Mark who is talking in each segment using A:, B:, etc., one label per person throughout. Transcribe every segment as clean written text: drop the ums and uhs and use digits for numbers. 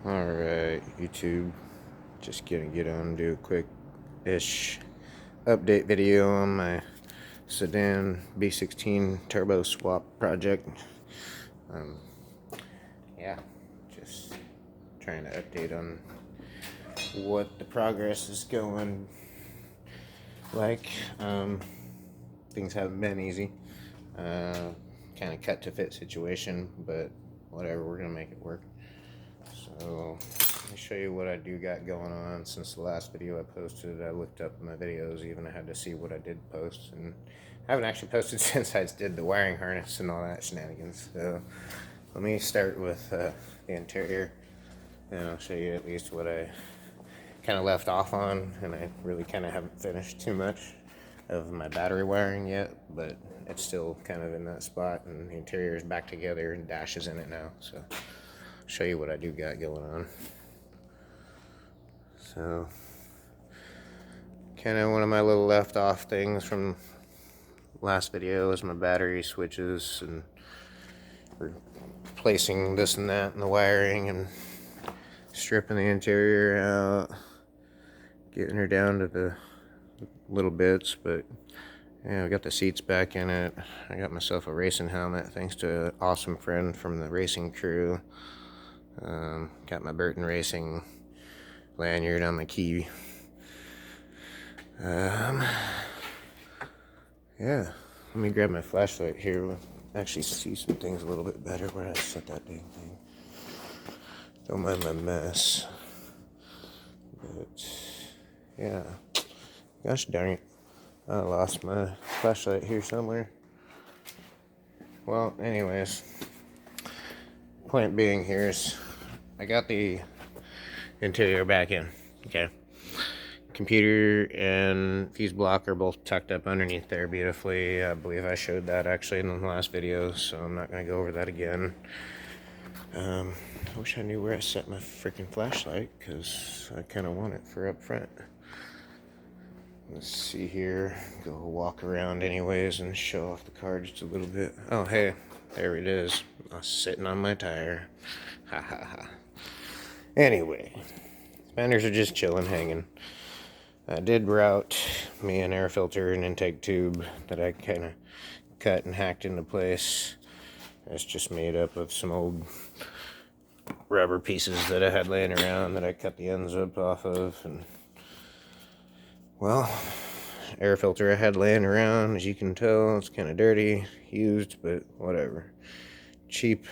A: Alright, YouTube, just gonna get on and do a quick-ish update video on my Sedan B16 turbo swap project. Yeah, just trying to update on what the progress is going like. Things haven't been easy. Kind of cut to fit situation, but whatever, we're gonna make it work. So let me show you what I do got going on since the last video I posted. I looked up my videos, even I had to see what I did post, and I haven't actually posted since I did the wiring harness and all that shenanigans. So let me start with the interior, and I'll show you at least what I kind of left off on, and I really kind of haven't finished too much of my battery wiring yet, but it's still kind of in that spot, and the interior is back together and dash is in it now. So show you what I do got going on. So kind of one of my little left off things from last video is my battery switches and replacing this and that in the wiring and stripping the interior out, getting her down to the little bits. But yeah, I got the seats back in it. I got myself a racing helmet thanks to an awesome friend from the racing crew. Got my Burton Racing lanyard on my key. Yeah, let me grab my flashlight here. We'll actually see some things a little bit better. Where did I set that dang thing? Don't mind my mess. But yeah, gosh darn it, I lost my flashlight here somewhere. Well, anyways, point being here is I got the interior back in. Okay, computer and fuse block are both tucked up underneath there beautifully. I believe I showed that actually in the last video, so I'm not going to go over that again. I wish I knew where I set my freaking flashlight, because I kind of want it for up front. Let's see here. Go walk around anyways and show off the car just a little bit. Oh, hey, there it is. I was sitting on my tire. Ha ha ha. Anyway, fenders are just chilling, hanging. I did route me an air filter and intake tube that I kind of cut and hacked into place. It's just made up of some old rubber pieces that I had laying around that I cut the ends up off of. And well, air filter I had laying around, as you can tell, it's kind of dirty, used, but whatever. Cheap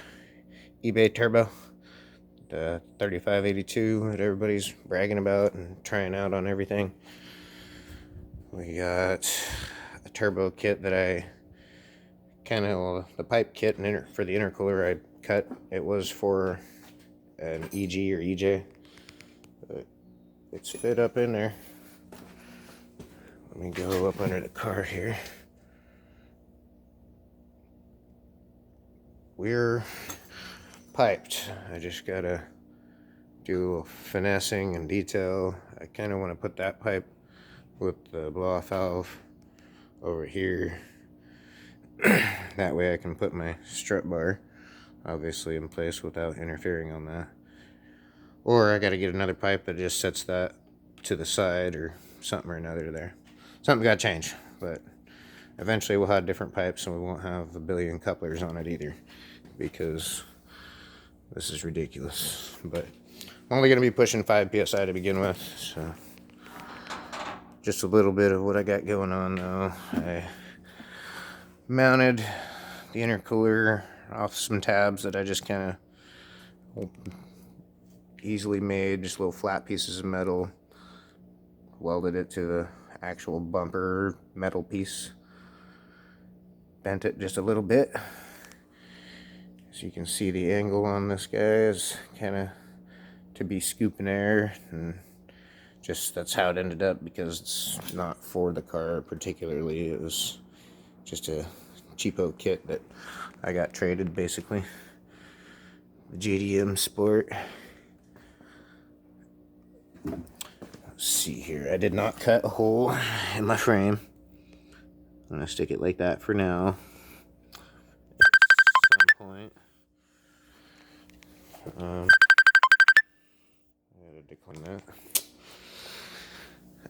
A: eBay turbo, the 3582 that everybody's bragging about and trying out on everything. We got a turbo kit that I kind of, the pipe kit and for the intercooler I cut. It was for an EG or EJ, but it's fit up in there. Let me go up under the car here. We're piped. I just gotta do finessing and detail. I kind of want to put that pipe with the blow-off valve over here. That way I can put my strut bar obviously in place without interfering on that. Or I gotta get another pipe that just sets that to the side or something or another there. Something gotta change, but eventually we'll have different pipes and we won't have a billion couplers on it either, because this is ridiculous. But I'm only gonna be pushing 5 psi to begin with, so just a little bit of what I got going on though. I mounted the intercooler off some tabs that I just kind of easily made, just little flat pieces of metal. Welded it to the actual bumper metal piece. Bent it just a little bit. So you can see the angle on this guy is kind of to be scooping air, and just that's how it ended up, because it's not for the car particularly. It was just a cheapo kit that I got traded basically. The GDM Sport. Let's see here. I did not cut a hole in my frame. I'm gonna stick it like that for now. At some point. on that.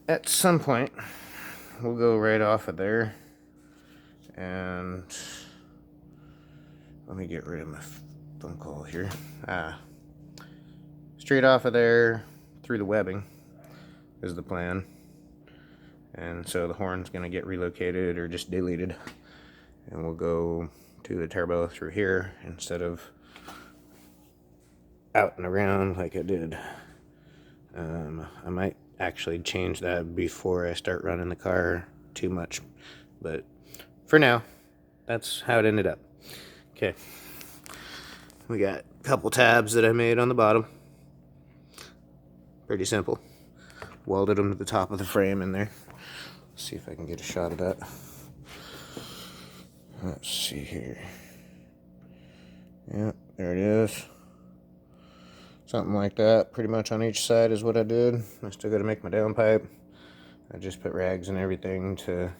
A: At some point, we'll go right off of there, and let me get rid of my phone call here. Straight off of there through the webbing is the plan, and so the horn's gonna get relocated or just deleted, and we'll go to the turbo through here instead of out and around like I did. I might actually change that before I start running the car too much, but for now, that's how it ended up. Okay, we got a couple tabs that I made on the bottom. Pretty simple. Welded them to the top of the frame in there. Let's see if I can get a shot of that. Let's see here. Yeah, there it is. Something like that, pretty much on each side is what I did. I still got to make my downpipe. I just put rags and everything to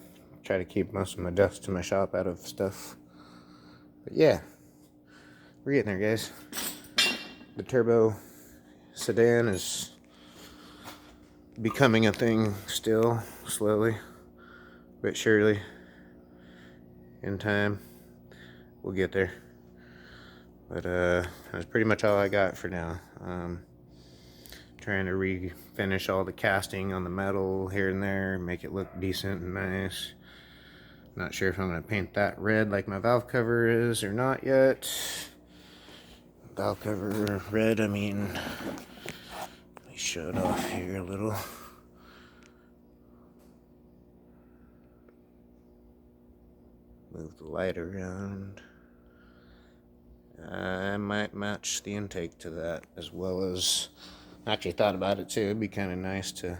A: try to keep most of my dust in my shop out of stuff. But yeah, we're getting there, guys. The turbo sedan is becoming a thing still, slowly but surely. In time, we'll get there. But that's pretty much all I got for now. Trying to refinish all the casting on the metal here and there, make it look decent and nice. Not sure if I'm going to paint that red like my valve cover is or not yet. Valve cover red, I mean, let me show it off here a little. Move the light around. I might match the intake to that, as well as, I actually thought about it too. It'd be kind of nice to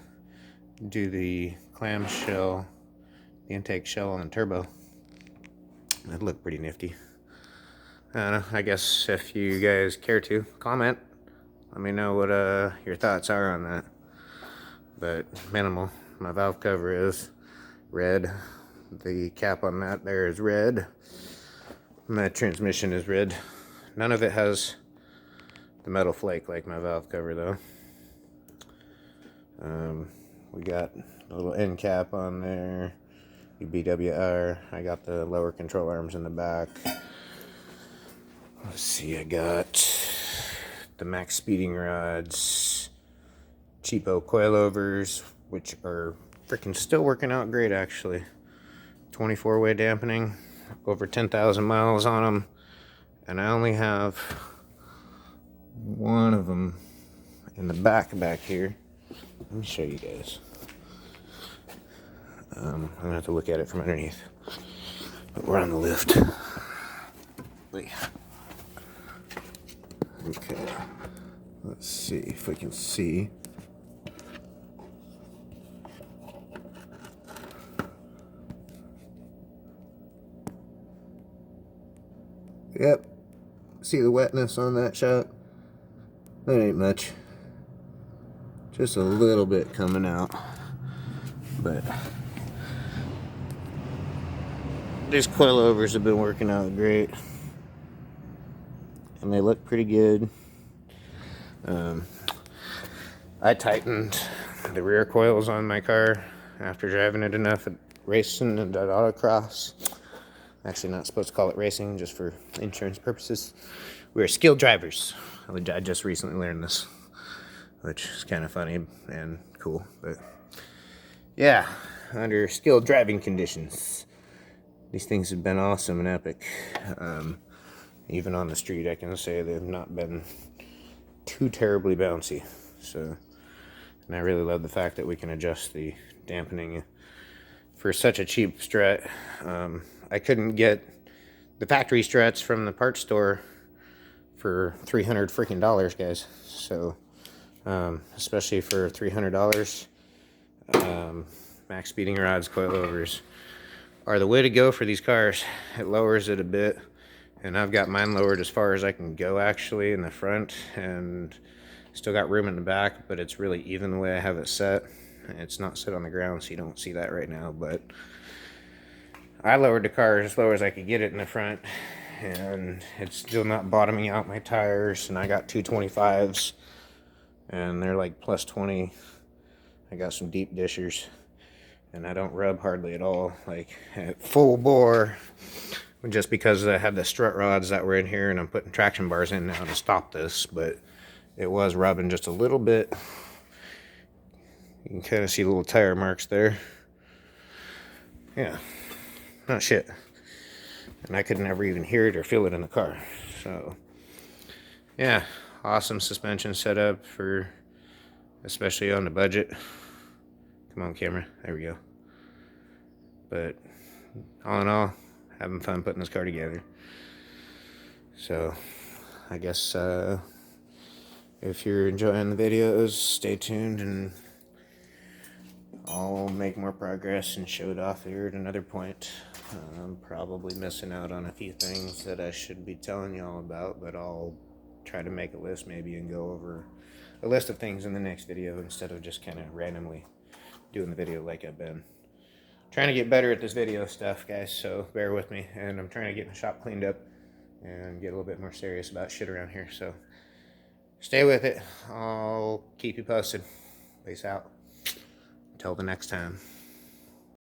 A: do the clamshell, the intake shell on the turbo. That'd look pretty nifty. I don't know, I guess if you guys care to, comment. Let me know what your thoughts are on that. But minimal. My valve cover is red. The cap on that there is red. My transmission is red. None of it has the metal flake like my valve cover though. We got a little end cap on there. BWR. I got the lower control arms in the back. Let's see, I got the maxspeedingrods, cheapo coilovers, which are freaking still working out great actually. 24-way dampening, over 10,000 miles on them, and I only have one of them in the back here. Let me show you guys. I'm gonna have to look at it from underneath, but we're on the lift. Wait. Okay, let's see if we can see. Yep, see the wetness on that shot? That ain't much. Just a little bit coming out. But these coilovers have been working out great. And they look pretty good. I tightened the rear coils on my car after driving it enough at racing and at autocross. Actually not supposed to call it racing, just for insurance purposes. We're skilled drivers. I just recently learned this, which is kind of funny and cool. But yeah, under skilled driving conditions, these things have been awesome and epic. Even on the street, I can say they've not been too terribly bouncy. So, and I really love the fact that we can adjust the dampening for such a cheap strut. I couldn't get the factory struts from the parts store for $300 freaking dollars, guys. So, especially for $300, maxspeedingrods coilovers are the way to go for these cars. It lowers it a bit, and I've got mine lowered as far as I can go actually in the front, and still got room in the back, but it's really even the way I have it set. It's not set on the ground, so you don't see that right now, but I lowered the car as low as I could get it in the front, and it's still not bottoming out my tires, and I got 225s and they're like plus 20. I got some deep dishers, and I don't rub hardly at all, like at full bore, just because I had the strut rods that were in here, and I'm putting traction bars in now to stop this, but it was rubbing just a little bit. You can kind of see little tire marks there. Yeah, not shit. And I could never even hear it or feel it in the car. So, yeah, awesome suspension setup for, especially on the budget. Come on, camera. There we go. But all in all, having fun putting this car together. So, I guess if you're enjoying the videos, stay tuned, and I'll make more progress and show it off here at another point. I'm probably missing out on a few things that I should be telling y'all about, but I'll try to make a list maybe and go over a list of things in the next video instead of just kind of randomly doing the video like I've been. Trying to get better at this video stuff, guys, so bear with me. And I'm trying to get my shop cleaned up and get a little bit more serious about shit around here, so stay with it. I'll keep you posted. Peace out. Until the next time.